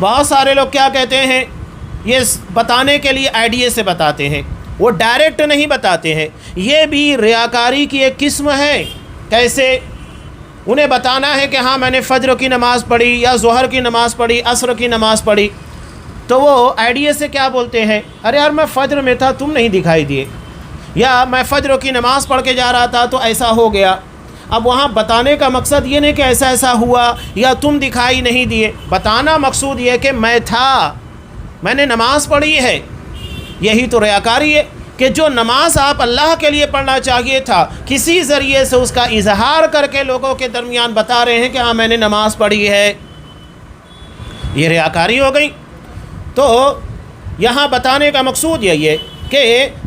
بہت سارے لوگ کیا کہتے ہیں، یہ بتانے کے لیے آئیڈیا سے بتاتے ہیں، وہ ڈائریکٹ نہیں بتاتے ہیں۔ یہ بھی ریاکاری کی ایک قسم ہے۔ کیسے؟ انہیں بتانا ہے کہ ہاں میں نے فجر کی نماز پڑھی یا ظہر کی نماز پڑھی، عصر کی نماز پڑھی، تو وہ آئیڈیا سے کیا بولتے ہیں، ارے یار میں فجر میں تھا تم نہیں دکھائی دیے، یا میں فجر کی نماز پڑھ کے جا رہا تھا تو ایسا ہو گیا۔ اب وہاں بتانے کا مقصد یہ نہیں کہ ایسا ایسا ہوا یا تم دکھائی نہیں دیے، بتانا مقصود یہ کہ میں تھا، میں نے نماز پڑھی ہے۔ یہی تو ریاکاری ہے کہ جو نماز آپ اللہ کے لیے پڑھنا چاہیے تھا، کسی ذریعے سے اس کا اظہار کر کے لوگوں کے درمیان بتا رہے ہیں کہ ہاں میں نے نماز پڑھی ہے، یہ ریاکاری ہو گئی۔ تو یہاں بتانے کا مقصود یہی ہے کہ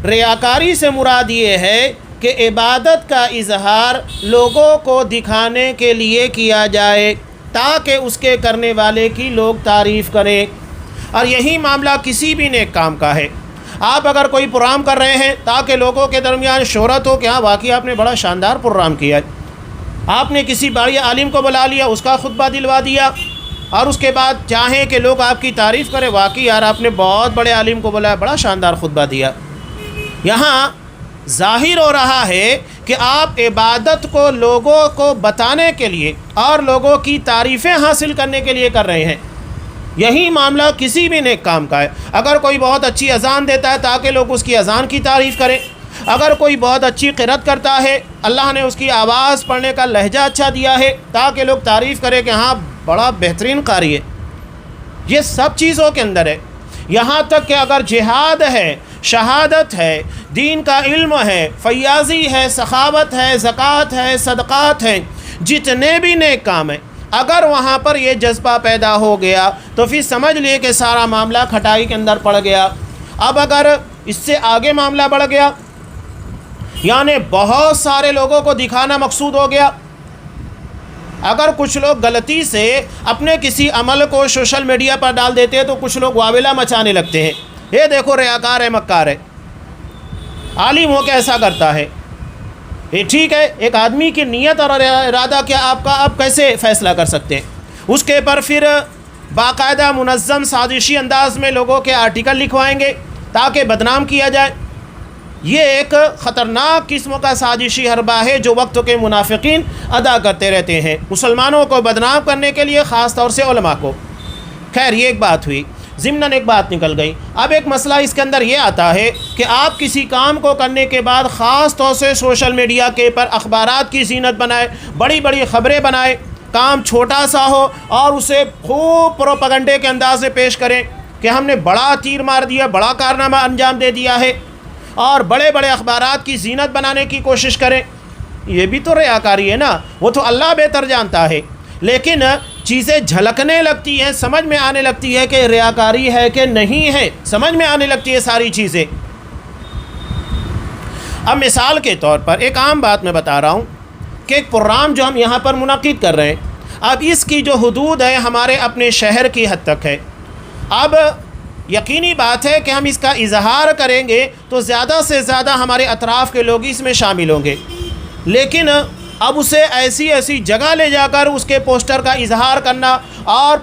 ریاکاری سے مراد یہ ہے کہ عبادت کا اظہار لوگوں کو دکھانے کے لیے کیا جائے تاکہ اس کے کرنے والے کی لوگ تعریف کریں۔ اور یہی معاملہ کسی بھی نیک کام کا ہے۔ آپ اگر کوئی پروگرام کر رہے ہیں تاکہ لوگوں کے درمیان شہرت ہو کہ ہاں واقعی آپ نے بڑا شاندار پروگرام کیا ہے، آپ نے کسی بڑے عالم کو بلا لیا، اس کا خطبہ دلوا دیا، اور اس کے بعد چاہیں کہ لوگ آپ کی تعریف کریں، واقعی یار آپ نے بہت بڑے عالم کو بلایا، بڑا شاندار خطبہ دیا، یہاں ظاہر ہو رہا ہے کہ آپ عبادت کو لوگوں کو بتانے کے لیے اور لوگوں کی تعریفیں حاصل کرنے کے لیے کر رہے ہیں۔ یہی معاملہ کسی بھی نیک کام کا ہے۔ اگر کوئی بہت اچھی اذان دیتا ہے تاکہ لوگ اس کی اذان کی تعریف کریں، اگر کوئی بہت اچھی قرأت کرتا ہے، اللہ نے اس کی آواز پڑھنے کا لہجہ اچھا دیا ہے تاکہ لوگ تعریف کریں کہ ہاں بڑا بہترین قاری ہے، یہ سب چیزوں کے اندر ہے۔ یہاں تک کہ اگر جہاد ہے، شہادت ہے، دین کا علم ہے، فیاضی ہے، سخاوت ہے، زکوٰۃ ہے، صدقات ہیں، جتنے بھی نیک کام ہیں، اگر وہاں پر یہ جذبہ پیدا ہو گیا تو پھر سمجھ لیے کہ سارا معاملہ کھٹائی کے اندر پڑ گیا۔ اب اگر اس سے آگے معاملہ بڑھ گیا، یعنی بہت سارے لوگوں کو دکھانا مقصود ہو گیا، اگر کچھ لوگ غلطی سے اپنے کسی عمل کو سوشل میڈیا پر ڈال دیتے ہیں تو کچھ لوگ واویلا مچانے لگتے ہیں، یہ دیکھو ریاکار ہے، مکار ہے، عالم ہو کے ایسا کرتا ہے۔ یہ ٹھیک ہے، ایک آدمی کی نیت اور ارادہ کیا آپ کیسے فیصلہ کر سکتے ہیں؟ اس کے پر پھر باقاعدہ منظم سازشی انداز میں لوگوں کے آرٹیکل لکھوائیں گے تاکہ بدنام کیا جائے۔ یہ ایک خطرناک قسم کا سازشی حربہ ہے جو وقت کے منافقین ادا کرتے رہتے ہیں مسلمانوں کو بدنام کرنے کے لیے، خاص طور سے علماء کو۔ خیر، یہ ایک بات ہوئی، ضمناً ایک بات نکل گئی۔ اب ایک مسئلہ اس کے اندر یہ آتا ہے کہ آپ کسی کام کو کرنے کے بعد خاص طور سے سوشل میڈیا کے پر اخبارات کی زینت بنائے، بڑی بڑی خبریں بنائے، کام چھوٹا سا ہو اور اسے خوب پروپیگنڈے کے انداز سے پیش کریں کہ ہم نے بڑا تیر مار دیا، بڑا کارنامہ انجام دے دیا ہے، اور بڑے بڑے اخبارات کی زینت بنانے کی کوشش کریں۔ یہ بھی تو ریاکاری ہے نا، وہ تو اللہ بہتر جانتا ہے، لیکن چیزیں جھلکنے لگتی ہیں، سمجھ میں آنے لگتی ہے کہ ریاکاری ہے کہ نہیں ہے، سمجھ میں آنے لگتی ہے ساری چیزیں۔ اب مثال کے طور پر ایک عام بات میں بتا رہا ہوں کہ ایک پروگرام جو ہم یہاں پر منعقد کر رہے ہیں، اب اس کی جو حدود ہے ہمارے اپنے شہر کی حد تک ہے۔ اب یقینی بات ہے کہ ہم اس کا اظہار کریں گے تو زیادہ سے زیادہ ہمارے اطراف کے لوگ اس میں شامل ہوں گے، لیکن اب اسے ایسی جگہ لے جا کر اس کے پوسٹر کا اظہار کرنا اور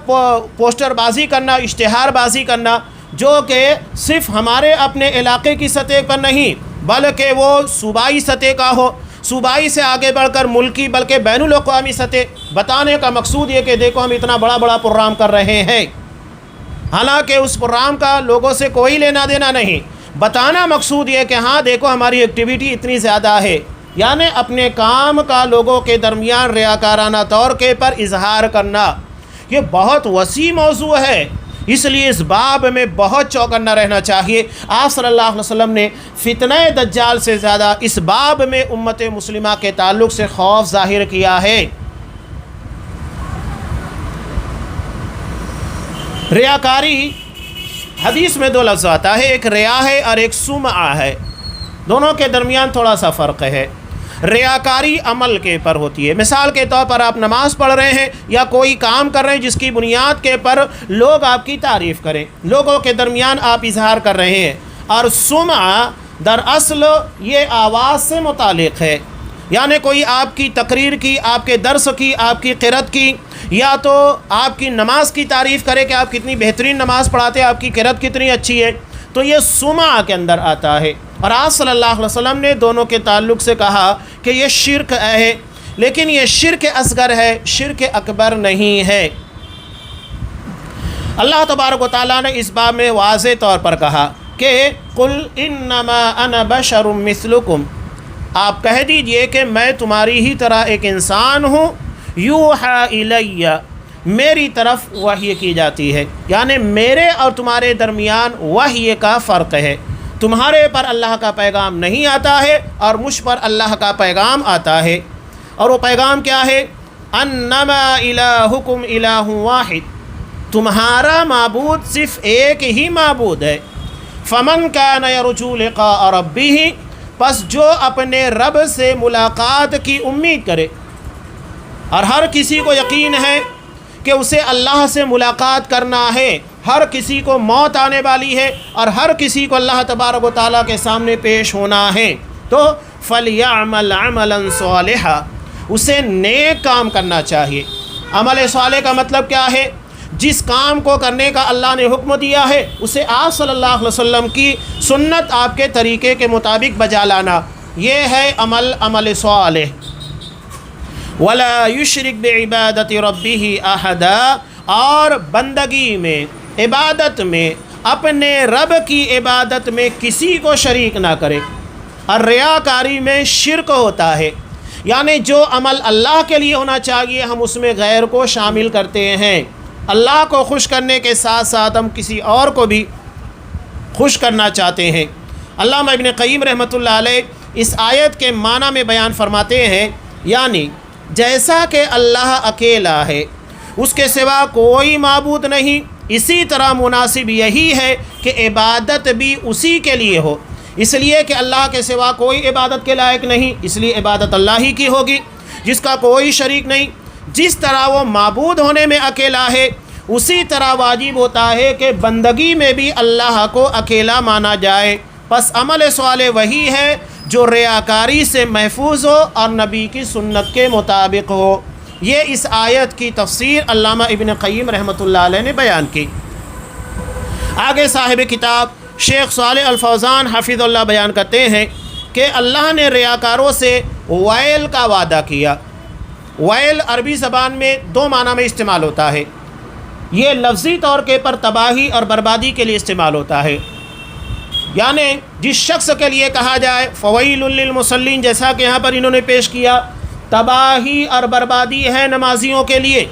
پوسٹر بازی کرنا، اشتہار بازی کرنا، جو کہ صرف ہمارے اپنے علاقے کی سطح پر نہیں بلکہ وہ صوبائی سطح کا ہو، صوبائی سے آگے بڑھ کر ملکی بلکہ بین الاقوامی سطح، بتانے کا مقصود یہ کہ دیکھو ہم اتنا بڑا پروگرام کر رہے ہیں، حالانکہ اس پروگرام کا لوگوں سے کوئی لینا دینا نہیں، بتانا مقصود یہ کہ ہاں دیکھو ہماری ایکٹیویٹی اتنی زیادہ ہے، یعنی اپنے کام کا لوگوں کے درمیان ریاکارانہ طور کے پر اظہار کرنا۔ یہ بہت وسیع موضوع ہے، اس لیے اس باب میں بہت چوکنا رہنا چاہیے۔ آپ صلی اللہ علیہ وسلم نے فتنہ دجال سے زیادہ اس باب میں امت مسلمہ کے تعلق سے خوف ظاہر کیا ہے۔ ریاکاری حدیث میں دو لفظ آتا ہے، ایک ریا ہے اور ایک سمعہ ہے، دونوں کے درمیان تھوڑا سا فرق ہے۔ ریاکاری عمل کے پر ہوتی ہے، مثال کے طور پر آپ نماز پڑھ رہے ہیں یا کوئی کام کر رہے ہیں جس کی بنیاد کے پر لوگ آپ کی تعریف کریں، لوگوں کے درمیان آپ اظہار کر رہے ہیں، اور سمعہ دراصل یہ آواز سے متعلق ہے، یعنی کوئی آپ کی تقریر کی، آپ کے درس کی، آپ کی قرأت کی یا تو آپ کی نماز کی تعریف کرے کہ آپ کتنی بہترین نماز پڑھاتے ہیں، آپ کی قرأت کتنی اچھی ہے، تو یہ سمع کے اندر آتا ہے۔ اور آپ صلی اللہ علیہ وسلم نے دونوں کے تعلق سے کہا کہ یہ شرک ہے، لیکن یہ شرک اصغر ہے، شرک اکبر نہیں ہے۔ اللہ تبارک و تعالیٰ نے اس باب میں واضح طور پر کہا کہ قل انما انا بشر مثلکم، آپ کہہ دیجئے کہ میں تمہاری ہی طرح ایک انسان ہوں، یوحی الی، میری طرف وحی کی جاتی ہے، یعنی میرے اور تمہارے درمیان وحی کا فرق ہے۔ تمہارے پر اللہ کا پیغام نہیں آتا ہے اور مجھ پر اللہ کا پیغام آتا ہے، اور وہ پیغام کیا ہے؟ انما الہکم الہ واحد، تمہارا معبود صرف ایک ہی معبود ہے۔ فمن کان یرجو لقاء ربہ، پس جو اپنے رب سے ملاقات کی امید کرے، اور ہر کسی کو یقین ہے کہ اسے اللہ سے ملاقات کرنا ہے، ہر کسی کو موت آنے والی ہے اور ہر کسی کو اللہ تبارک و تعالیٰ کے سامنے پیش ہونا ہے، تو فَلْيَعْمَلْ عَمَلًا صَالِحًا، اسے نیک کام کرنا چاہیے۔ عمل صالح کا مطلب کیا ہے؟ جس کام کو کرنے کا اللہ نے حکم دیا ہے اسے آپ صلی اللہ علیہ وسلم کی سنت، آپ کے طریقے کے مطابق بجا لانا، یہ ہے عمل صالح۔ وَلَا يُشْرِكْ بِعِبَادَةِ رَبِّهِ أَحَدًا، اور بندگی میں، عبادت میں، اپنے رب کی عبادت میں کسی کو شریک نہ کرے۔ اور ریاکاری میں شرک ہوتا ہے، یعنی جو عمل اللہ کے لیے ہونا چاہیے ہم اس میں غیر کو شامل کرتے ہیں۔ اللہ کو خوش کرنے کے ساتھ ساتھ ہم کسی اور کو بھی خوش کرنا چاہتے ہیں۔ علامہ ابن قیم رحمۃ اللہ علیہ اس آیت کے معنی میں بیان فرماتے ہیں، یعنی جیسا کہ اللہ اکیلا ہے، اس کے سوا کوئی معبود نہیں، اسی طرح مناسب یہی ہے کہ عبادت بھی اسی کے لیے ہو، اس لیے کہ اللہ کے سوا کوئی عبادت کے لائق نہیں، اس لیے عبادت اللہ ہی کی ہوگی جس کا کوئی شریک نہیں۔ جس طرح وہ معبود ہونے میں اکیلا ہے، اسی طرح واجب ہوتا ہے کہ بندگی میں بھی اللہ کو اکیلا مانا جائے۔ پس عمل صالح وہی ہے جو ریاکاری سے محفوظ ہو اور نبی کی سنت کے مطابق ہو۔ یہ اس آیت کی تفسیر علامہ ابن قیم رحمۃ اللہ علیہ نے بیان کی۔ آگے صاحب کتاب شیخ صالح الفوزان حفظ اللہ بیان کرتے ہیں کہ اللہ نے ریاکاروں سے ویل کا وعدہ کیا۔ ویل عربی زبان میں دو معنی میں استعمال ہوتا ہے، یہ لفظی طور کے پر تباہی اور بربادی کے لیے استعمال ہوتا ہے، یعنی جس شخص کے لیے کہا جائے فویل للمصلین، جیسا کہ یہاں پر انہوں نے پیش کیا، تباہی اور بربادی ہے نمازیوں کے لیے۔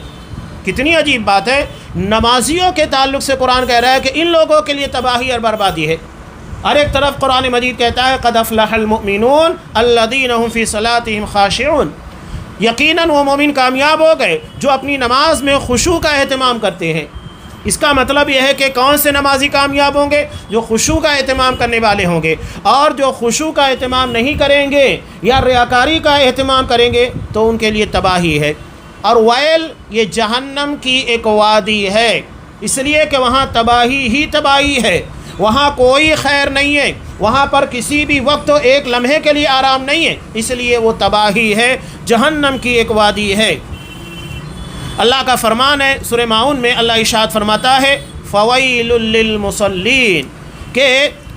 کتنی عجیب بات ہے، نمازیوں کے تعلق سے قرآن کہہ رہا ہے کہ ان لوگوں کے لیے تباہی اور بربادی ہے، اور ایک طرف قرآن مجید کہتا ہے قد افلح المؤمنون الذین هم فی صلاتهم خاشعون، یقیناً وہ مومن کامیاب ہو گئے جو اپنی نماز میں خشوع کا اہتمام کرتے ہیں۔ اس کا مطلب یہ ہے کہ کون سے نمازی کامیاب ہوں گے؟ جو خشوع کا اہتمام کرنے والے ہوں گے، اور جو خشوع کا اہتمام نہیں کریں گے یا ریاکاری کا اہتمام کریں گے تو ان کے لیے تباہی ہے۔ اور ویل یہ جہنم کی ایک وادی ہے، اس لیے کہ وہاں تباہی ہی تباہی ہے، وہاں کوئی خیر نہیں ہے، وہاں پر کسی بھی وقت ایک لمحے کے لیے آرام نہیں ہے، اس لیے وہ تباہی ہے، جہنم کی ایک وادی ہے۔ اللہ کا فرمان ہے سورہ ماؤن میں، اللہ ارشاد فرماتا ہے فویل للمصلین، کہ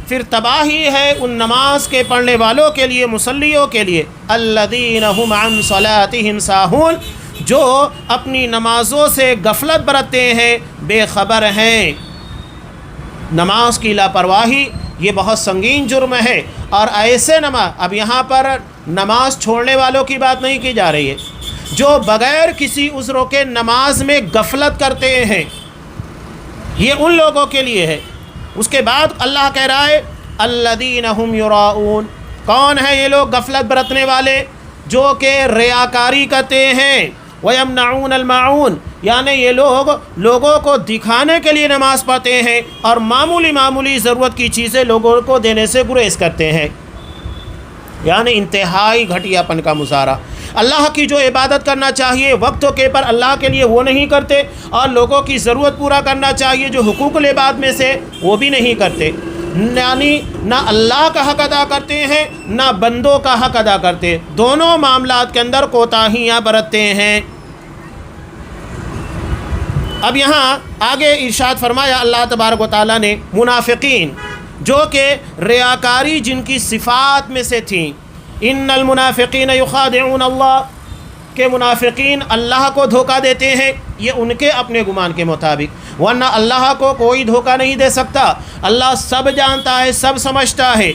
پھر تباہی ہے ان نماز کے پڑھنے والوں کے لیے، مصلیوں کے لیے، الذین هم عن صلاتهم ساہون، جو اپنی نمازوں سے غفلت برتتے ہیں، بے خبر ہیں۔ نماز کی لاپرواہی یہ بہت سنگین جرم ہے، اور ایسے نماز، اب یہاں پر نماز چھوڑنے والوں کی بات نہیں کی جا رہی ہے، جو بغیر کسی عذروں کے نماز میں غفلت کرتے ہیں، یہ ان لوگوں کے لیے ہے۔ اس کے بعد اللہ کہہ رہا ہے الذین هم یراؤون، کون ہیں یہ لوگ غفلت برتنے والے؟ جو کہ ریاکاری کرتے ہیں، وَيَمْنَعُونَ الْمَاعُونَ، یعنی یہ لوگ لوگوں کو دکھانے کے لیے نماز پڑھتے ہیں اور معمولی ضرورت کی چیزیں لوگوں کو دینے سے گریز کرتے ہیں، یعنی انتہائی گھٹیا پن کا مظاہرہ۔ اللہ کی جو عبادت کرنا چاہیے وقتوں کے پر اللہ کے لیے وہ نہیں کرتے، اور لوگوں کی ضرورت پورا کرنا چاہیے جو حقوق العباد میں سے وہ بھی نہیں کرتے، یعنی نہ اللہ کا حق ادا کرتے ہیں نہ بندوں کا حق ادا کرتے، دونوں معاملات کے اندر کوتاہیاں برتتے ہیں۔ اب یہاں آگے ارشاد فرمایا اللہ تبارک و تعالیٰ نے منافقین جو کہ ریاکاری جن کی صفات میں سے تھیں، ان المنافقین یخادعون اللہ، کہ منافقین اللہ کو دھوکہ دیتے ہیں، یہ ان کے اپنے گمان کے مطابق، ورنہ اللہ کو کوئی دھوکہ نہیں دے سکتا، اللہ سب جانتا ہے، سب سمجھتا ہے۔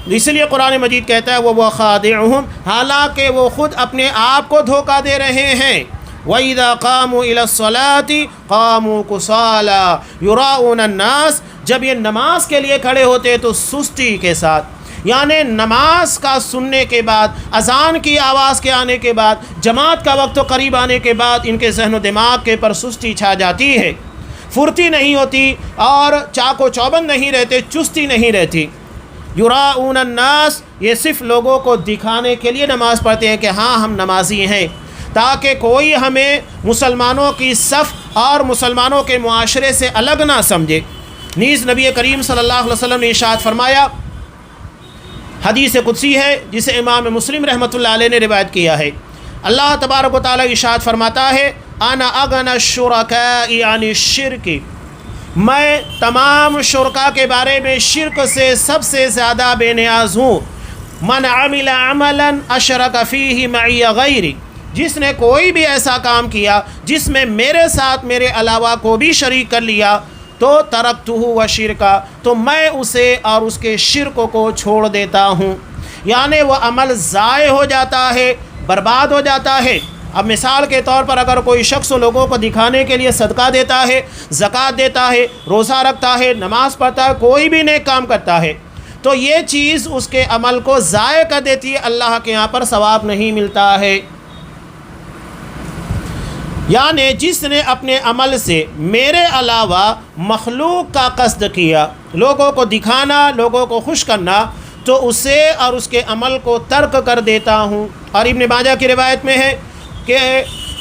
اس لیے قرآن مجید کہتا ہے وہ خادعہم، حالانکہ وہ خود اپنے آپ کو دھوکہ دے رہے ہیں۔ وَإِذَا قَامُوا إِلَى الصَّلَاةِ قَامُوا كُسَالَىٰ يُرَاءُونَ النَّاسَ، جب یہ نماز کے لیے کھڑے ہوتے تو سستی کے ساتھ، یعنی نماز کا سننے کے بعد، اذان کی آواز کے آنے کے بعد، جماعت کا وقت قریب آنے کے بعد ان کے ذہن و دماغ کے پر سستی چھا جاتی ہے، پھرتی نہیں ہوتی اور چاق و چوبند نہیں رہتے، چستی نہیں رہتی۔ یراؤن الناس، یہ صرف لوگوں کو دکھانے کے لیے نماز پڑھتے ہیں کہ ہاں ہم نمازی ہیں، تاکہ کوئی ہمیں مسلمانوں کی صف اور مسلمانوں کے معاشرے سے الگ نہ سمجھے۔ نیز نبی کریم صلی اللہ علیہ وسلم نے ارشاد فرمایا، حدیث قدسی ہے جسے امام مسلم رحمۃ اللہ علیہ نے روایت کیا ہے، اللہ تبارک و تعالیٰ ارشاد فرماتا ہے انا اغنى الشركاء عن الشرك، میں تمام شرکاء کے بارے میں شرک سے سب سے زیادہ بے نیاز ہوں۔ من عمل عملا اشرک فیہ معی غیری، جس نے کوئی بھی ایسا کام کیا جس میں میرے ساتھ میرے علاوہ کو بھی شریک کر لیا، تو ترکتہ و شرکا، تو میں اسے اور اس کے شرک کو چھوڑ دیتا ہوں، یعنی وہ عمل ضائع ہو جاتا ہے، برباد ہو جاتا ہے۔ اب مثال کے طور پر اگر کوئی شخص لوگوں کو دکھانے کے لیے صدقہ دیتا ہے، زکوٰۃ دیتا ہے، روزہ رکھتا ہے، نماز پڑھتا ہے، کوئی بھی نیک کام کرتا ہے، تو یہ چیز اس کے عمل کو ضائع کر دیتی ہے، اللہ کے یہاں پر ثواب نہیں ملتا ہے۔ یعنی جس نے اپنے عمل سے میرے علاوہ مخلوق کا قصد کیا، لوگوں کو دکھانا، لوگوں کو خوش کرنا، تو اسے اور اس کے عمل کو ترک کر دیتا ہوں۔ اور ابن ماجہ کی روایت میں ہے کہ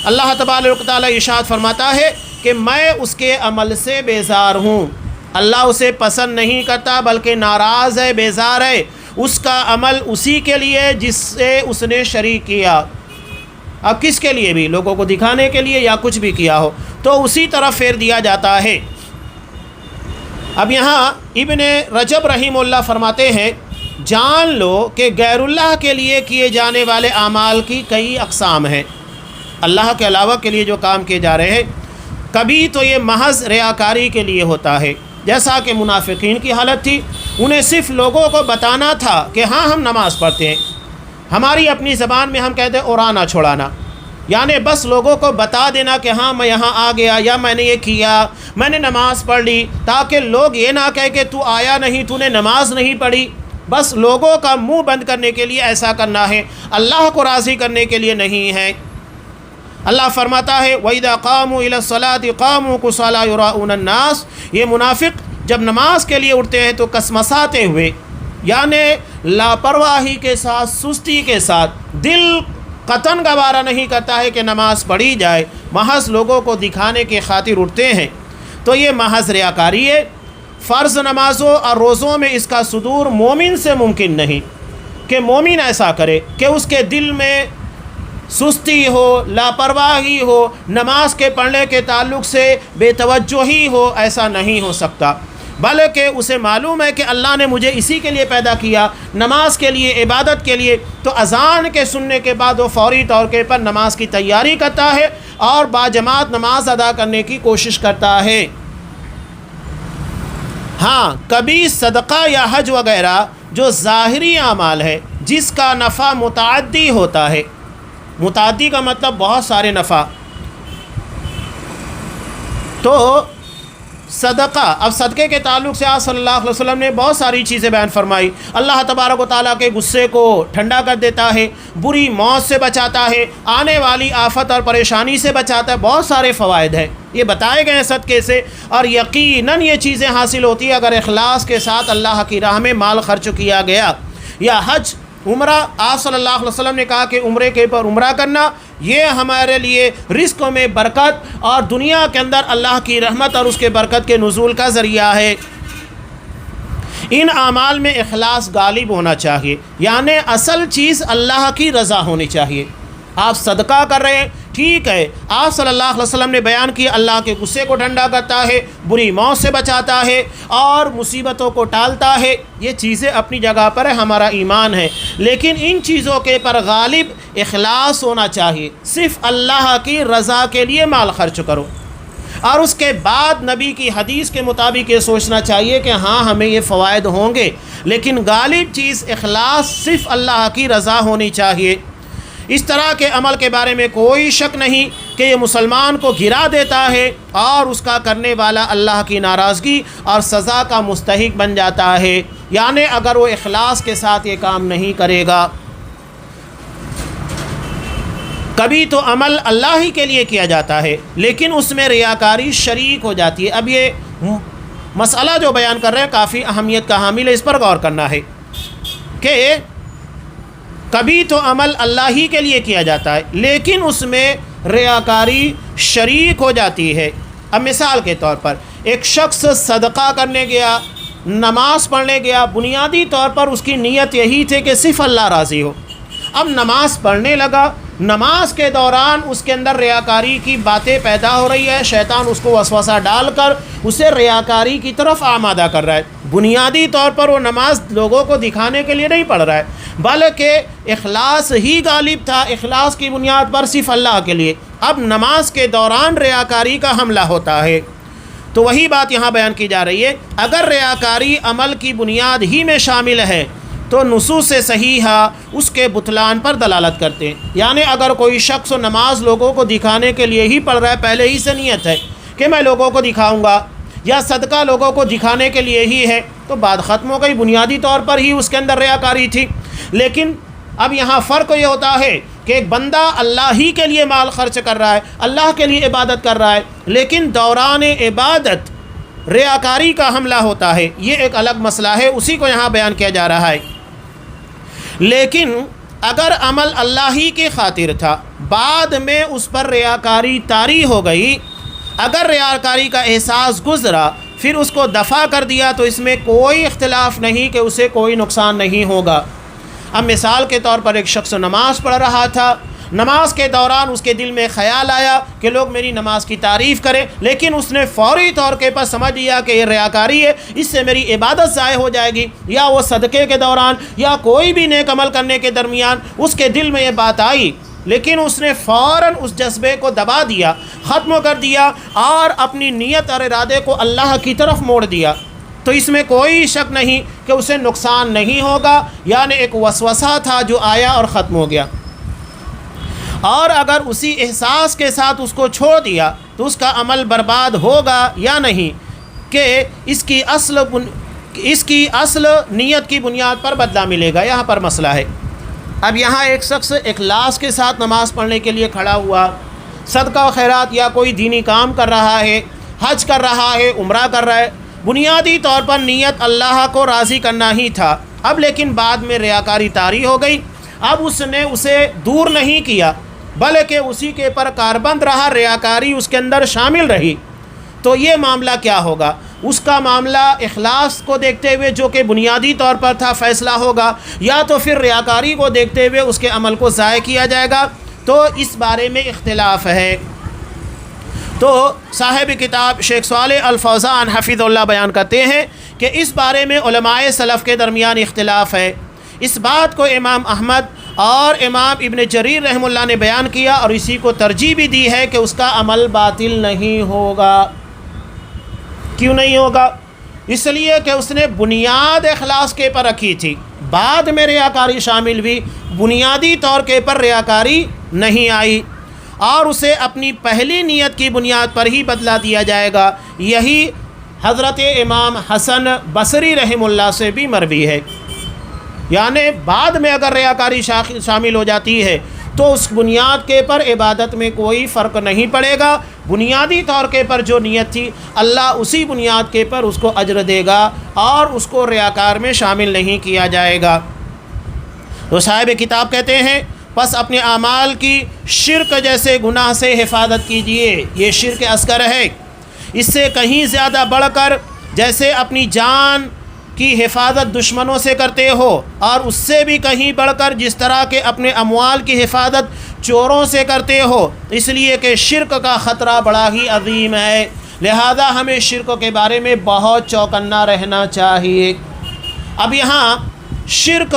اللہ تبارک و تعالیٰ ارشاد فرماتا ہے کہ میں اس کے عمل سے بیزار ہوں، اللہ اسے پسند نہیں کرتا بلکہ ناراض ہے، بیزار ہے، اس کا عمل اسی کے لیے جس سے اس نے شریک کیا۔ اب کس کے لیے بھی، لوگوں کو دکھانے کے لیے یا کچھ بھی کیا ہو، تو اسی طرف پھیر دیا جاتا ہے۔ اب یہاں ابن رجب رحمہ اللہ فرماتے ہیں جان لو کہ غیر اللہ کے لیے کیے جانے والے اعمال کی کئی اقسام ہیں، اللہ کے علاوہ کے لیے جو کام کیے جا رہے ہیں، کبھی تو یہ محض ریاکاری کے لیے ہوتا ہے، جیسا کہ منافقین کی حالت تھی، انہیں صرف لوگوں کو بتانا تھا کہ ہاں ہم نماز پڑھتے ہیں، ہماری اپنی زبان میں ہم کہتے ہیں اورانا چھوڑانا، یعنی بس لوگوں کو بتا دینا کہ ہاں میں یہاں آ گیا، یا میں نے یہ کیا، میں نے نماز پڑھ لی، تاکہ لوگ یہ نہ کہے کہ تو آیا نہیں، تو نے نماز نہیں پڑھی، بس لوگوں کا منہ بند کرنے کے لیے ایسا کرنا ہے، اللہ کو راضی کرنے کے لیے نہیں ہے۔ اللہ فرماتا ہے وَإِذَا قَامُوا إِلَى الصَّلَاةِ قَامُوا كُسَالَىٰ يُرَاءُونَ النَّاسَ، یہ منافق جب نماز کے لیے اٹھتے ہیں تو کسمساتے ہوئے، یعنی لاپرواہی کے ساتھ، سستی کے ساتھ، دل قطن گوارا نہیں کرتا ہے کہ نماز پڑھی جائے، محض لوگوں کو دکھانے کی خاطر اٹھتے ہیں، تو یہ محض ریاکاری ہے۔ فرض نمازوں اور روزوں میں اس کا صدور مومن سے ممکن نہیں کہ مومن ایسا کرے کہ اس کے دل میں سستی ہو، لاپرواہی ہو، نماز کے پڑھنے کے تعلق سے بے توجہی ہو، ایسا نہیں ہو سکتا، بلکہ اسے معلوم ہے کہ اللہ نے مجھے اسی کے لیے پیدا کیا، نماز کے لیے، عبادت کے لیے، تو اذان کے سننے کے بعد وہ فوری طور پر نماز کی تیاری کرتا ہے اور باجماعت نماز ادا کرنے کی کوشش کرتا ہے۔ ہاں کبھی صدقہ یا حج وغیرہ جو ظاہری اعمال ہے جس کا نفع متعدی ہوتا ہے، متعدی کا مطلب بہت سارے نفع، تو صدقہ، اب صدقے کے تعلق سے آپ صلی اللہ علیہ وسلم نے بہت ساری چیزیں بیان فرمائی، اللہ تبارک و تعالیٰ کے غصے کو ٹھنڈا کر دیتا ہے، بری موت سے بچاتا ہے، آنے والی آفت اور پریشانی سے بچاتا ہے، بہت سارے فوائد ہیں یہ بتائے گئے ہیں صدقے سے، اور یقیناً یہ چیزیں حاصل ہوتی ہے اگر اخلاص کے ساتھ اللہ کی راہ میں مال خرچ کیا گیا۔ یا حج، عمرہ، آپ صلی اللہ علیہ وسلم نے کہا کہ عمرے کے پر عمرہ کرنا یہ ہمارے لیے رزق میں برکت اور دنیا کے اندر اللہ کی رحمت اور اس کے برکت کے نزول کا ذریعہ ہے۔ ان اعمال میں اخلاص غالب ہونا چاہیے، یعنی اصل چیز اللہ کی رضا ہونی چاہیے۔ آپ صدقہ کر رہے ہیں ٹھیک ہے، آپ صلی اللہ علیہ وسلم نے بیان کیا اللہ کے غصے کو ٹھنڈا کرتا ہے، بری موت سے بچاتا ہے اور مصیبتوں کو ٹالتا ہے، یہ چیزیں اپنی جگہ پر ہمارا ایمان ہے، لیکن ان چیزوں کے پر غالب اخلاص ہونا چاہیے، صرف اللہ کی رضا کے لیے مال خرچ کرو، اور اس کے بعد نبی کی حدیث کے مطابق یہ سوچنا چاہیے کہ ہاں ہمیں یہ فوائد ہوں گے، لیکن غالب چیز اخلاص صرف اللہ کی رضا ہونی چاہیے۔ اس طرح کے عمل کے بارے میں کوئی شک نہیں کہ یہ مسلمان کو گرا دیتا ہے اور اس کا کرنے والا اللہ کی ناراضگی اور سزا کا مستحق بن جاتا ہے، یعنی اگر وہ اخلاص کے ساتھ یہ کام نہیں کرے گا۔ کبھی تو عمل اللہ ہی کے لیے کیا جاتا ہے لیکن اس میں ریاکاری شریک ہو جاتی ہے۔ اب یہ مسئلہ جو بیان کر رہے ہیں کافی اہمیت کا حامل ہے، اس پر غور کرنا ہے کہ کبھی تو عمل اللہ ہی کے لیے کیا جاتا ہے لیکن اس میں ریاکاری شریک ہو جاتی ہے۔ اب مثال کے طور پر ایک شخص صدقہ کرنے گیا، نماز پڑھنے گیا، بنیادی طور پر اس کی نیت یہی تھی کہ صرف اللہ راضی ہو۔ اب نماز پڑھنے لگا، نماز کے دوران اس کے اندر ریاکاری کی باتیں پیدا ہو رہی ہے، شیطان اس کو وسوسہ ڈال کر اسے ریاکاری کی طرف آمادہ کر رہا ہے۔ بنیادی طور پر وہ نماز لوگوں کو دکھانے کے لیے نہیں پڑھ رہا ہے بلکہ اخلاص ہی غالب تھا، اخلاص کی بنیاد پر صرف اللہ کے لیے۔ اب نماز کے دوران ریاکاری کا حملہ ہوتا ہے، تو وہی بات یہاں بیان کی جا رہی ہے، اگر ریاکاری عمل کی بنیاد ہی میں شامل ہے تو نصوص صحیحہ اس کے بطلان پر دلالت کرتے ہیں، یعنی اگر کوئی شخص نماز لوگوں کو دکھانے کے لیے ہی پڑھ رہا ہے، پہلے ہی سے نیت ہے کہ میں لوگوں کو دکھاؤں گا، یا صدقہ لوگوں کو دکھانے کے لیے ہی ہے، تو بات ختم ہو گئی، بنیادی طور پر ہی اس کے اندر ریاکاری تھی۔ لیکن اب یہاں فرق یہ ہوتا ہے کہ ایک بندہ اللہ ہی کے لیے مال خرچ کر رہا ہے، اللہ کے لیے عبادت کر رہا ہے، لیکن دوران عبادت ریاکاری کا حملہ ہوتا ہے، یہ ایک الگ مسئلہ ہے، اسی کو یہاں بیان کیا جا رہا ہے۔ لیکن اگر عمل اللہ ہی کی خاطر تھا، بعد میں اس پر ریاکاری طاری ہو گئی، اگر ریاکاری کا احساس گزرا پھر اس کو دفع کر دیا تو اس میں کوئی اختلاف نہیں کہ اسے کوئی نقصان نہیں ہوگا۔ اب مثال کے طور پر ایک شخص نماز پڑھ رہا تھا، نماز کے دوران اس کے دل میں خیال آیا کہ لوگ میری نماز کی تعریف کریں، لیکن اس نے فوری طور پر سمجھ لیا کہ یہ ریاکاری ہے، اس سے میری عبادت ضائع ہو جائے گی، یا وہ صدقے کے دوران یا کوئی بھی نیک عمل کرنے کے درمیان اس کے دل میں یہ بات آئی، لیکن اس نے فوراً اس جذبے کو دبا دیا، ختم کر دیا اور اپنی نیت اور ارادے کو اللہ کی طرف موڑ دیا، تو اس میں کوئی شک نہیں کہ اسے نقصان نہیں ہوگا، یعنی ایک وسوسہ تھا جو آیا اور ختم ہو گیا۔ اور اگر اسی احساس کے ساتھ اس کو چھوڑ دیا تو اس کا عمل برباد ہوگا یا نہیں، کہ اس کی اصل نیت کی بنیاد پر بدلہ ملے گا، یہاں پر مسئلہ ہے۔ اب یہاں ایک شخص اخلاص کے ساتھ نماز پڑھنے کے لیے کھڑا ہوا، صدقہ و خیرات یا کوئی دینی کام کر رہا ہے، حج کر رہا ہے، عمرہ کر رہا ہے، بنیادی طور پر نیت اللہ کو راضی کرنا ہی تھا، اب لیکن بعد میں ریاکاری طاری ہو گئی، اب اس نے اسے دور نہیں کیا بلکہ اسی کے پر کاربند رہا، ریاکاری اس کے اندر شامل رہی، تو یہ معاملہ کیا ہوگا؟ اس کا معاملہ اخلاص کو دیکھتے ہوئے جو کہ بنیادی طور پر تھا فیصلہ ہوگا، یا تو پھر ریاکاری کو دیکھتے ہوئے اس کے عمل کو ضائع کیا جائے گا، تو اس بارے میں اختلاف ہے۔ تو صاحب کتاب شیخ صالح الفوزان حفظ اللہ بیان کرتے ہیں کہ اس بارے میں علماء سلف کے درمیان اختلاف ہے۔ اس بات کو امام احمد اور امام ابن جریر رحم اللہ نے بیان کیا اور اسی کو ترجیح بھی دی ہے کہ اس کا عمل باطل نہیں ہوگا۔ کیوں نہیں ہوگا؟ اس لیے کہ اس نے بنیاد اخلاص کے پر رکھی تھی، بعد میں ریاکاری شامل ہوئی، بنیادی طور کے پر ریاکاری نہیں آئی، اور اسے اپنی پہلی نیت کی بنیاد پر ہی بدلا دیا جائے گا۔ یہی حضرت امام حسن بصری رحم اللہ سے بھی مروی ہے، یعنی بعد میں اگر ریاکاری شامل ہو جاتی ہے تو اس بنیاد کے پر عبادت میں کوئی فرق نہیں پڑے گا، بنیادی طور کے پر جو نیت تھی اللہ اسی بنیاد کے پر اس کو اجر دے گا اور اس کو ریاکار میں شامل نہیں کیا جائے گا۔ تو صاحب کتاب کہتے ہیں پس اپنے اعمال کی شرک جیسے گناہ سے حفاظت کیجیے، یہ شرک اصغر ہے، اس سے کہیں زیادہ بڑھ کر جیسے اپنی جان کی حفاظت دشمنوں سے کرتے ہو، اور اس سے بھی کہیں بڑھ کر جس طرح کے اپنے اموال کی حفاظت چوروں سے کرتے ہو، اس لیے کہ شرک کا خطرہ بڑا ہی عظیم ہے، لہذا ہمیں شرک کے بارے میں بہت چوکنا رہنا چاہیے۔ اب یہاں شرک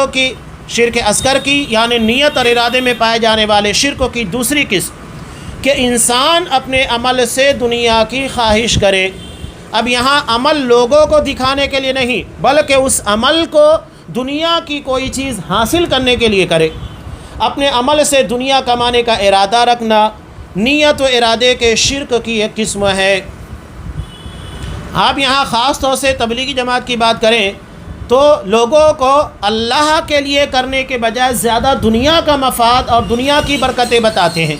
اصغر کی یعنی نیت اور ارادے میں پائے جانے والے شرک کی دوسری قسم کہ انسان اپنے عمل سے دنیا کی خواہش کرے۔ اب یہاں عمل لوگوں کو دکھانے کے لیے نہیں، بلکہ اس عمل کو دنیا کی کوئی چیز حاصل کرنے کے لیے کرے، اپنے عمل سے دنیا کمانے کا ارادہ رکھنا نیت و ارادے کے شرک کی ایک قسم ہے۔ آپ یہاں خاص طور سے تبلیغی جماعت کی بات کریں تو لوگوں کو اللہ کے لیے کرنے کے بجائے زیادہ دنیا کا مفاد اور دنیا کی برکتیں بتاتے ہیں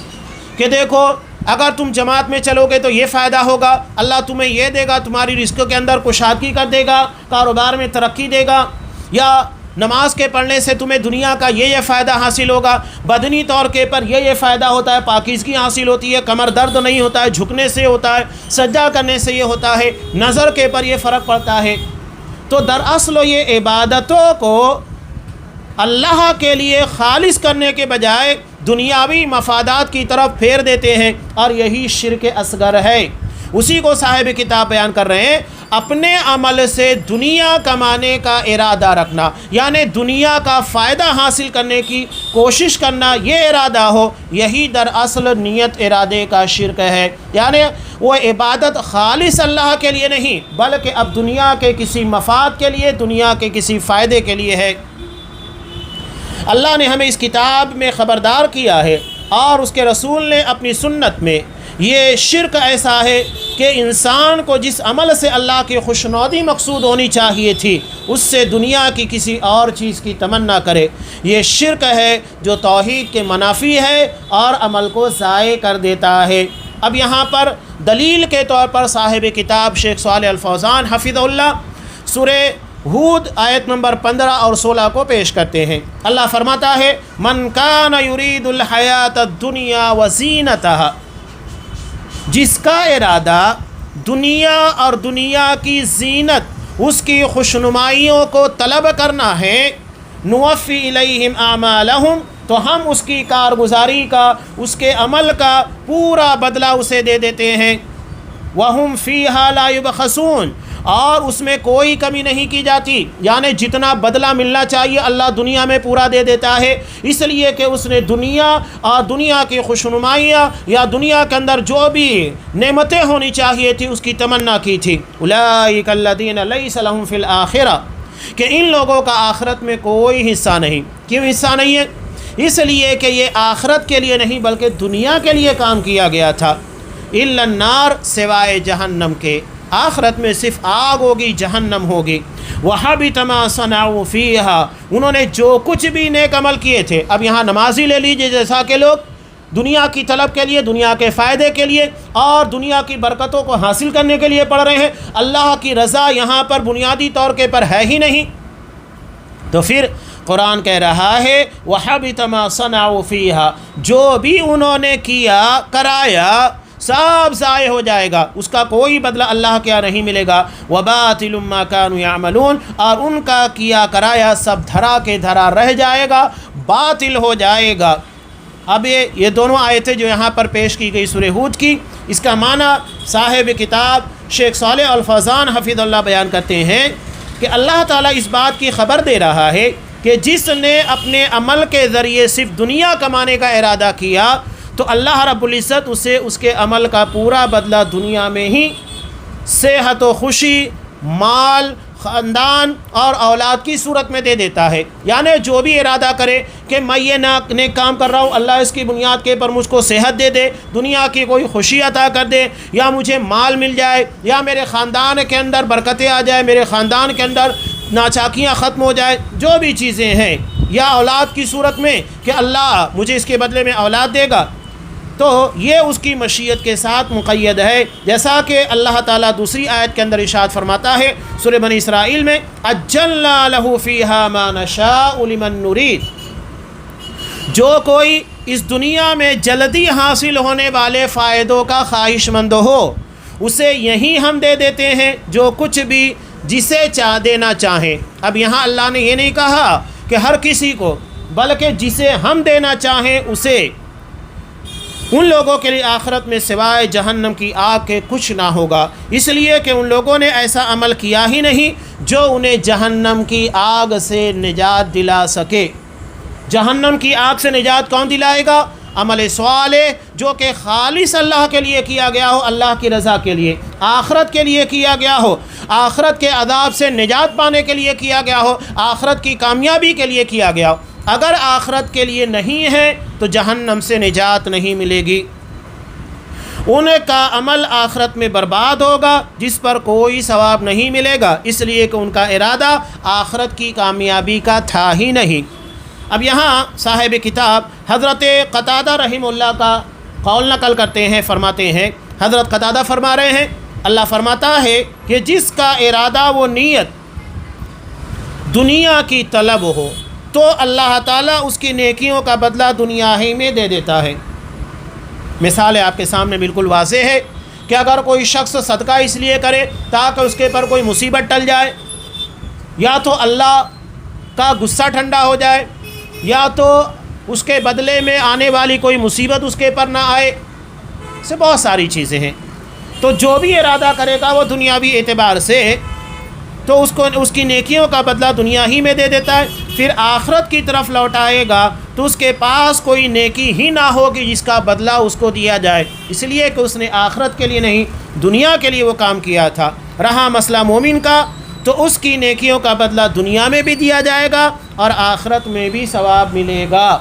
کہ دیکھو اگر تم جماعت میں چلو گے تو یہ فائدہ ہوگا، اللہ تمہیں یہ دے گا، تمہاری رزق کے اندر کشادگی کر دے گا، کاروبار میں ترقی دے گا، یا نماز کے پڑھنے سے تمہیں دنیا کا یہ فائدہ حاصل ہوگا، بدنی طور کے پر یہ فائدہ ہوتا ہے، پاکیزگی حاصل ہوتی ہے، کمر درد نہیں ہوتا ہے، جھکنے سے ہوتا ہے، سجدہ کرنے سے یہ ہوتا ہے، نظر کے پر یہ فرق پڑتا ہے۔ تو دراصل یہ عبادتوں کو اللہ کے لیے خالص کرنے کے بجائے دنیاوی مفادات کی طرف پھیر دیتے ہیں، اور یہی شرک اصغر ہے۔ اسی کو صاحب کتاب بیان کر رہے ہیں، اپنے عمل سے دنیا کمانے کا ارادہ رکھنا، یعنی دنیا کا فائدہ حاصل کرنے کی کوشش کرنا، یہ ارادہ ہو، یہی دراصل نیت ارادے کا شرک ہے۔ یعنی وہ عبادت خالص اللہ کے لیے نہیں، بلکہ اب دنیا کے کسی مفاد کے لیے، دنیا کے کسی فائدے کے لیے ہے۔ اللہ نے ہمیں اس کتاب میں خبردار کیا ہے، اور اس کے رسول نے اپنی سنت میں، یہ شرک ایسا ہے کہ انسان کو جس عمل سے اللہ کی خوشنودی مقصود ہونی چاہیے تھی، اس سے دنیا کی کسی اور چیز کی تمنا کرے۔ یہ شرک ہے جو توحید کے منافی ہے اور عمل کو ضائع کر دیتا ہے۔ اب یہاں پر دلیل کے طور پر صاحب کتاب شیخ صالح الفوزان حفظہ اللہ سورہ ہود آیت نمبر 15 اور 16 کو پیش کرتے ہیں۔ اللہ فرماتا ہے، من کان یرید الحیات الدنیا وزینتہا، جس کا ارادہ دنیا اور دنیا کی زینت، اس کی خوشنمائیوں کو طلب کرنا ہے، نوفی الیہم اعمالہم، تو ہم اس کی کارگزاری کا، اس کے عمل کا پورا بدلہ اسے دے دیتے ہیں، وہم فیہا لا یبخسون، اور اس میں کوئی کمی نہیں کی جاتی، یعنی جتنا بدلہ ملنا چاہیے اللہ دنیا میں پورا دے دیتا ہے، اس لیے کہ اس نے دنیا اور دنیا کی خوشنمائیاں یا دنیا کے اندر جو بھی نعمتیں ہونی چاہیے تھی اس کی تمنا کی تھی۔ اولئک الذین لیس لہم فی الآخرہ، کہ ان لوگوں کا آخرت میں کوئی حصہ نہیں۔ کیوں حصہ نہیں ہے؟ اس لیے کہ یہ آخرت کے لیے نہیں بلکہ دنیا کے لیے کام کیا گیا تھا۔ الا النار، سوائے جہنم کے، آخرت میں صرف آگ ہوگی، جہنم ہوگی۔ وَحَبِطَ مَا صَنَعُوا فِيهَا، انہوں نے جو کچھ بھی نیک عمل کیے تھے۔ اب یہاں نمازی لے لیجئے، جیسا کہ لوگ دنیا کی طلب کے لیے، دنیا کے فائدے کے لیے اور دنیا کی برکتوں کو حاصل کرنے کے لیے پڑھ رہے ہیں، اللہ کی رضا یہاں پر بنیادی طور کے پر ہے ہی نہیں، تو پھر قرآن کہہ رہا ہے وَحَبِطَ مَا صَنَعُوا فِيهَا، جو بھی انہوں نے کیا کرایا سب ضائع ہو جائے گا، اس کا کوئی بدلہ اللہ کیا نہیں ملے گا۔ وَبَاطِلٌ مَا كَانُوا يَعْمَلُونَ، اور ان کا کیا کرایا سب دھرا کے دھرا رہ جائے گا، باطل ہو جائے گا۔ اب یہ دونوں آیتیں جو یہاں پر پیش کی گئی سورہ ہود کی، اس کا معنی صاحب کتاب شیخ صالح الفوزان حفظ اللہ بیان کرتے ہیں کہ اللہ تعالیٰ اس بات کی خبر دے رہا ہے کہ جس نے اپنے عمل کے ذریعے صرف دنیا کمانے کا ارادہ کیا تو اللہ رب العزت اسے اس کے عمل کا پورا بدلہ دنیا میں ہی صحت و خوشی، مال، خاندان اور اولاد کی صورت میں دے دیتا ہے۔ یعنی جو بھی ارادہ کرے کہ میں یہ نیک کام کر رہا ہوں، اللہ اس کی بنیاد کے پر مجھ کو صحت دے دے، دنیا کی کوئی خوشی عطا کر دے، یا مجھے مال مل جائے، یا میرے خاندان کے اندر برکتیں آ جائے، میرے خاندان کے اندر ناچاکیاں ختم ہو جائے، جو بھی چیزیں ہیں، یا اولاد کی صورت میں کہ اللہ مجھے اس کے بدلے میں اولاد دے گا، تو یہ اس کی مشیت کے ساتھ مقید ہے، جیسا کہ اللہ تعالیٰ دوسری آیت کے اندر ارشاد فرماتا ہے سورہ بنی اسرائیل میں، عجلنا لہ فیہا ما نشاء لمن نرید، جو کوئی اس دنیا میں جلدی حاصل ہونے والے فائدوں کا خواہش مند ہو اسے یہی ہم دے دیتے ہیں جو کچھ بھی جسے دینا چاہیں۔ اب یہاں اللہ نے یہ نہیں کہا کہ ہر کسی کو، بلکہ جسے ہم دینا چاہیں اسے، ان لوگوں کے لیے آخرت میں سوائے جہنم کی آگ کے کچھ نہ ہوگا، اس لیے کہ ان لوگوں نے ایسا عمل کیا ہی نہیں جو انہیں جہنم کی آگ سے نجات دلا سکے۔ جہنم کی آگ سے نجات کون دلائے گا؟ عمل صالح جو کہ خالص اللہ کے لیے کیا گیا ہو، اللہ کی رضا کے لیے، آخرت کے لیے کیا گیا ہو، آخرت کے عذاب سے نجات پانے کے لیے کیا گیا ہو، آخرت کی کامیابی کے لیے کیا گیا ہو۔ اگر آخرت کے لیے نہیں ہے تو جہنم سے نجات نہیں ملے گی، ان کا عمل آخرت میں برباد ہوگا جس پر کوئی ثواب نہیں ملے گا، اس لیے کہ ان کا ارادہ آخرت کی کامیابی کا تھا ہی نہیں۔ اب یہاں صاحب کتاب حضرت قتادہ رحمہ اللہ کا قول نقل کرتے ہیں، فرماتے ہیں، حضرت قتادہ فرما رہے ہیں، اللہ فرماتا ہے کہ جس کا ارادہ و نیت دنیا کی طلب ہو تو اللہ تعالیٰ اس کی نیکیوں کا بدلہ دنیا ہی میں دے دیتا ہے۔ مثال آپ کے سامنے بالکل واضح ہے کہ اگر کوئی شخص صدقہ اس لیے کرے تاکہ اس کے پر کوئی مصیبت ٹل جائے، یا تو اللہ کا غصہ ٹھنڈا ہو جائے، یا تو اس کے بدلے میں آنے والی کوئی مصیبت اس کے پر نہ آئے، سے بہت ساری چیزیں ہیں، تو جو بھی ارادہ کرے گا وہ دنیاوی اعتبار سے تو اس کی نیکیوں کا بدلہ دنیا ہی میں دے دیتا ہے، پھر آخرت کی طرف لوٹ آئے گا تو اس کے پاس کوئی نیکی ہی نہ ہوگی جس کا بدلہ اس کو دیا جائے، اس لیے کہ اس نے آخرت کے لیے نہیں دنیا کے لیے وہ کام کیا تھا۔ رہا مسئلہ مومن کا تو اس کی نیکیوں کا بدلہ دنیا میں بھی دیا جائے گا اور آخرت میں بھی ثواب ملے گا۔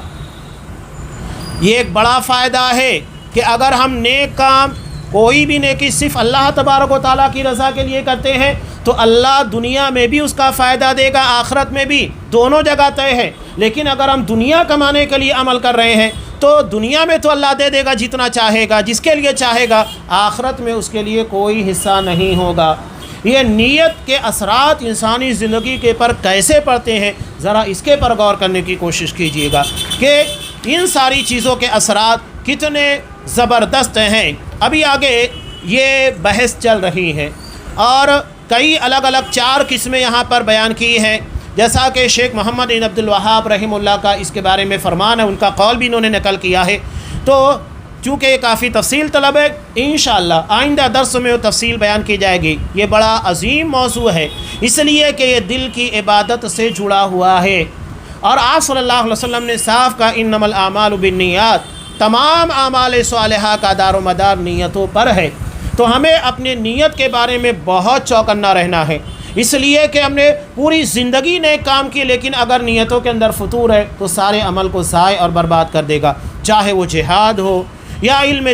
یہ ایک بڑا فائدہ ہے کہ اگر ہم نیک کام، کوئی بھی نیکی صرف اللہ تبارک و تعالیٰ کی رضا کے لیے کرتے ہیں تو اللہ دنیا میں بھی اس کا فائدہ دے گا، آخرت میں بھی، دونوں جگہ طے ہے۔ لیکن اگر ہم دنیا کمانے کے لیے عمل کر رہے ہیں تو دنیا میں تو اللہ دے دے گا جتنا چاہے گا، جس کے لیے چاہے گا، آخرت میں اس کے لیے کوئی حصہ نہیں ہوگا۔ یہ نیت کے اثرات انسانی زندگی کے پر کیسے پڑتے ہیں، ذرا اس کے پر غور کرنے کی کوشش کیجیے گا کہ ان ساری چیزوں کے اثرات کتنے زبردست ہیں۔ ابھی آگے یہ بحث چل رہی ہے اور کئی الگ الگ 4 قسمیں یہاں پر بیان کی ہیں، جیسا کہ شیخ محمد بن عبد الوہاب رحمہ اللہ کا اس کے بارے میں فرمان ہے، ان کا قول بھی انہوں نے نقل کیا ہے۔ تو چونکہ یہ کافی تفصیل طلب ہے، انشاءاللہ آئندہ درس میں وہ تفصیل بیان کی جائے گی۔ یہ بڑا عظیم موضوع ہے اس لیے کہ یہ دل کی عبادت سے جڑا ہوا ہے، اور آپ صلی اللہ علیہ وسلم نے صاف کہا انما الاعمال بالنیات، تمام اعمال صالحہ کا دار و مدار نیتوں پر ہے۔ تو ہمیں اپنے نیت کے بارے میں بہت چوکنا رہنا ہے، اس لیے کہ ہم نے پوری زندگی نیک کام کی لیکن اگر نیتوں کے اندر فطور ہے تو سارے عمل کو ضائع اور برباد کر دے گا، چاہے وہ جہاد ہو یا علم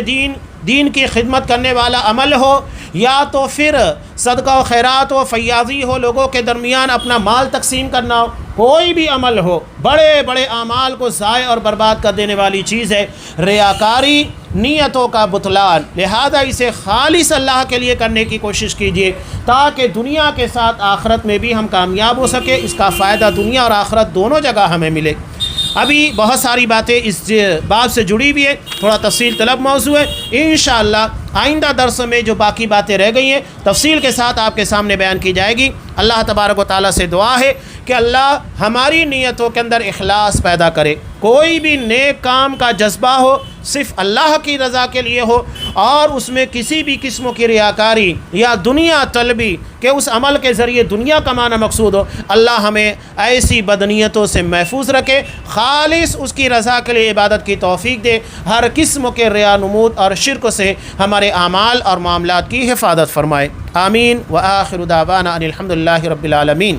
دین کی خدمت کرنے والا عمل ہو، یا تو پھر صدقہ و خیرات ہو، فیاضی ہو، لوگوں کے درمیان اپنا مال تقسیم کرنا ہو، کوئی بھی عمل ہو، بڑے بڑے اعمال کو ضائع اور برباد کر دینے والی چیز ہے ریاکاری، نیتوں کا بطلان۔ لہذا اسے خالص اللہ کے لیے کرنے کی کوشش کیجیے تاکہ دنیا کے ساتھ آخرت میں بھی ہم کامیاب ہو سکے، اس کا فائدہ دنیا اور آخرت دونوں جگہ ہمیں ملے۔ ابھی بہت ساری باتیں اس بات سے جڑی ہوئی ہے، تھوڑا تفصیل طلب موضوع ہے، انشاءاللہ آئندہ درس میں جو باقی باتیں رہ گئی ہیں تفصیل کے ساتھ آپ کے سامنے بیان کی جائے گی۔ اللہ تبارک و تعالیٰ سے دعا ہے کہ اللہ ہماری نیتوں کے اندر اخلاص پیدا کرے، کوئی بھی نیک کام کا جذبہ ہو صرف اللہ کی رضا کے لیے ہو اور اس میں کسی بھی قسم کی ریاکاری یا دنیا طلبی کہ اس عمل کے ذریعے دنیا کمانا مقصود ہو، اللہ ہمیں ایسی بدنیتوں سے محفوظ رکھے، خالص اس کی رضا کے لیے عبادت کی توفیق دے، ہر قسم کے ریا نمود اور شرک سے ہمارے اعمال اور معاملات کی حفاظت فرمائے، آمین۔ وآخر دعوانا ان الحمد للہ رب العالمین۔